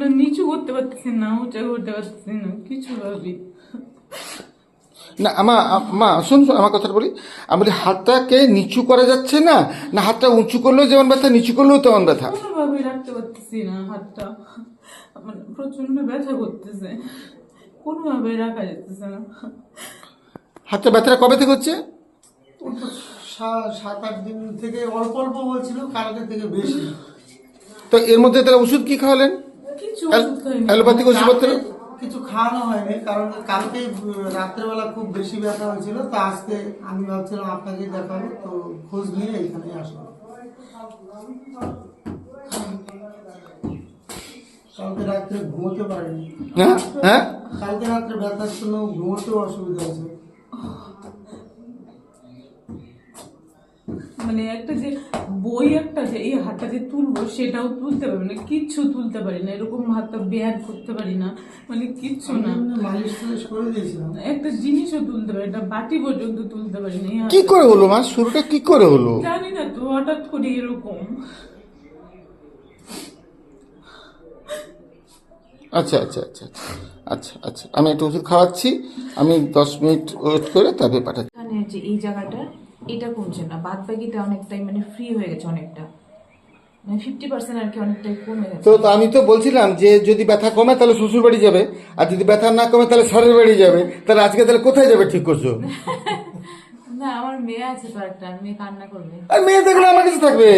হাতটা নিচু করতে পারতেছি না, উঁচা করতে পারতেছি না কিছু ভাবি। না মা শুন শোন, আমার কথাটা বলি। আমি বলি হাতটাকে নিচু করা যাচ্ছে না, না হাতটা উঁচু করলেও যেমন ব্যথা, নিচু করলেও তেমন ব্যথা? কোনোভাবে রাখতে পারতেছি না হাতটা, মানে প্রচন্ড ব্যথা করতেছে, কোনোভাবে রাখা যাচ্ছে না। হাতটা ব্যথাটা কবে থেকে হচ্ছে? ও তো 7-8 দিন থেকে অল্প অল্প বলছিল, কালকে থেকে বেশি। তো এর মধ্যে তারা ওষুধ কি খাওয়ালেন? কিছু ওষুধ খাইনি। অ্যালোপ্যাথিক ওষুধপত্র? কিছু খাওয়ানো হয়নি, কারণ কালকে রাত্রেবেলা খুব বেশি ব্যথা হয়েছিল। তো আজকে আমি ভাবছিলাম আপনাকে দেখাবো, তো খোঁজ নিয়ে এখানে আসলাম। কালকে রাত্রে ঘুমোতে পারিনি। হ্যাঁ হ্যাঁ। কালকে রাত্রে ব্যথার জন্য ঘুমোতেও অসুবিধা হয়েছে। মানে একটা যে বই একটা যে এই হাতটা যে তুলবো সেটাও তুলতে পারবে না, কিচ্ছু তুলতে পারি না, এরকম হাতটা বেয়ার করতে পারি না, মানে কিচ্ছু না। মালিশ টালিশ করে দিয়েছিলাম। একটা জিনিসও তুলতে পারি না, বাটি পর্যন্ত তুলতে পারি না এই কি হাতটা। করে হলো মা, শুরুটা কি করে হলো? জানি না তো, হঠাৎ করে এরকম। আচ্ছা আচ্ছা আচ্ছা আচ্ছা আচ্ছা, আমি একটা ওষুধ খাওয়াচ্ছি, আমি 10 মিনিট ওয়েট করে তারপরে পাঠাচ্ছি। এখানে যে এই জায়গাটা এটা কমছে না, বাদ বাকিটা অনেকটাই মানে ফ্রি হয়ে গেছে, অনেকটা মানে 50% আর কি, অনেকটাই কমে গেছে। তো আমি তো বলছিলাম যে যদি ব্যথা কমে তাহলে শ্বশুর বাড়ি যাবে, আর যদি ব্যথা না কমে তাহলে স্যারের বাড়ি যাবে। তাহলে আজকে তাহলে কোথায় যাবে ঠিক করছো? না, আমার মেয়ে আছে তো একটা, মেয়ে কান্না করবে। আর মেয়ে দেখলে আমার কাছে থাকবে।